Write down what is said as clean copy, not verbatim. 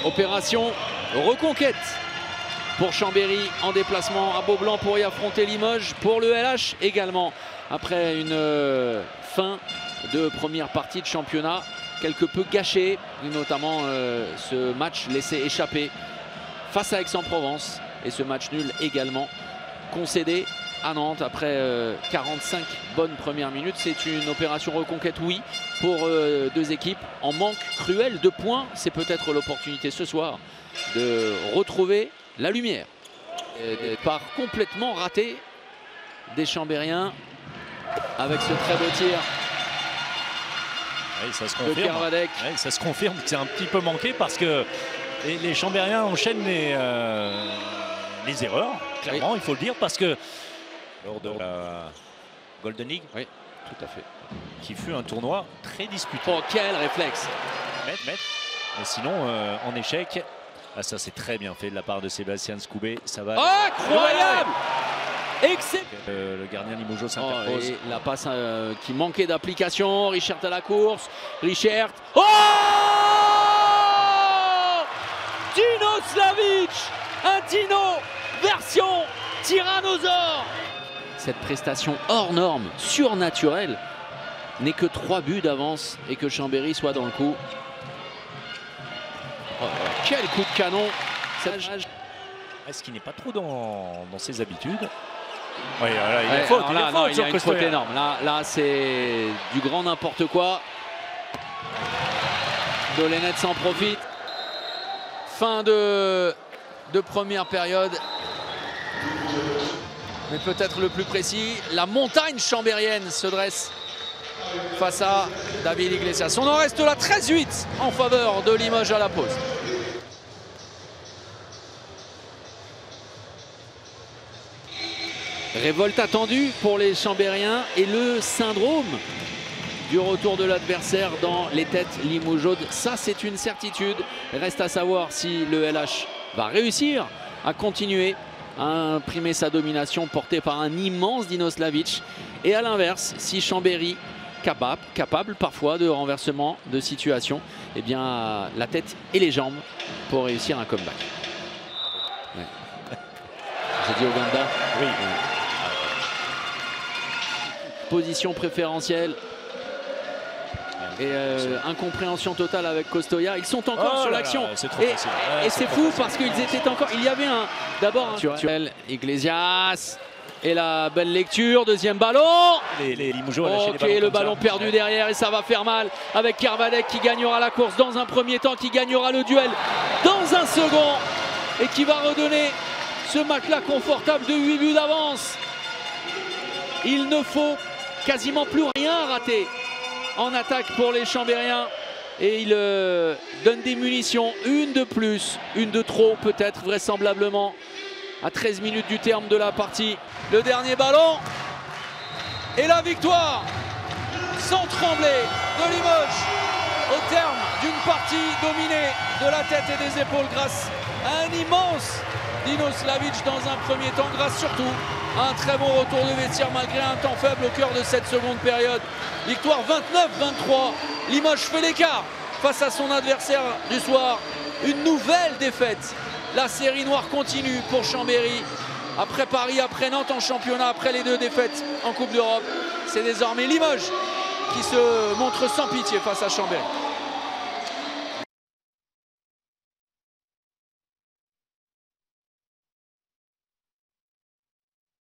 Opération reconquête pour Chambéry en déplacement à Beaublanc pour y affronter Limoges. Pour le LH également, après une fin de première partie de championnat quelque peu gâchée, notamment ce match laissé échapper face à Aix-en-Provence et ce match nul également concédé à Nantes après 45 bonnes premières minutes. C'est une opération reconquête, oui, pour deux équipes en manque cruel de points. C'est peut-être l'opportunité ce soir de retrouver la lumière. Par complètement raté des Chambériens avec ce très beau tir. Oui, ça se confirme. Oui, ça se confirme que c'est un petit peu manqué parce que les Chambériens enchaînent les erreurs, clairement, oui. Il faut le dire, parce que lors de la Golden League, oui, tout à fait, qui fut un tournoi très disputé. Oh, quel réflexe! Mais sinon, en échec, ah, ça c'est très bien fait de la part de Sébastien Scoubé. Ça va. Incroyable! Excellent! Le gardien Limoges s'interpose. La passe qui manquait d'application. Richert à la course. Richert. Oh! Dino Slavic! Un Dino version tyrannosaure! Cette prestation hors norme, surnaturelle, n'est que 3 buts d'avance et que Chambéry soit dans le coup. Oh, quel coup de canon! Est-ce qu'il n'est pas trop dans ses habitudes? Oui, voilà, il y a faute, il y a une faute énorme. Là c'est du grand n'importe quoi. Dolennet s'en profite. Fin de première période. Mais peut-être le plus précis, la montagne chambérienne se dresse face à David Iglesias. On en reste là 13-8 en faveur de Limoges à la pause. Révolte attendue pour les Chambériens et le syndrome du retour de l'adversaire dans les têtes limougeaudes. Ça, c'est une certitude. Reste à savoir si le LH va réussir à continuer à imprimer sa domination portée par un immense Dino Slavic. Et à l'inverse, si Chambéry capable parfois de renversement de situation, eh bien la tête et les jambes pour réussir un comeback. Ouais. J'ai dit Oganda. Oui. Position préférentielle et incompréhension totale avec Costoya. Ils sont encore sur l'action et c'est fou parce qu'ils étaient encore. Il y avait d'abord un Iglesias et la belle lecture, deuxième ballon. Les Limougeaux ont lâché les ballons. Le ballon perdu derrière et ça va faire mal avec Kervadec qui gagnera la course dans un premier temps, qui gagnera le duel dans un second et qui va redonner ce matelas confortable de 8 buts d'avance. Il ne faut quasiment plus rien rater en attaque pour les Chambériens et il donne des munitions, une de plus, une de trop peut-être vraisemblablement à 13 minutes du terme de la partie. Le dernier ballon et la victoire sans trembler de Limoges au terme d'une partie dominée de la tête et des épaules grâce à un immense Dino Slavic dans un premier temps, grâce surtout à un très bon retour de vestiaire malgré un temps faible au cœur de cette seconde période. Victoire 29-23, Limoges fait l'écart face à son adversaire du soir. Une nouvelle défaite. La série noire continue pour Chambéry. Après Paris, après Nantes en championnat, après les 2 défaites en Coupe d'Europe, c'est désormais Limoges qui se montre sans pitié face à Chambéry.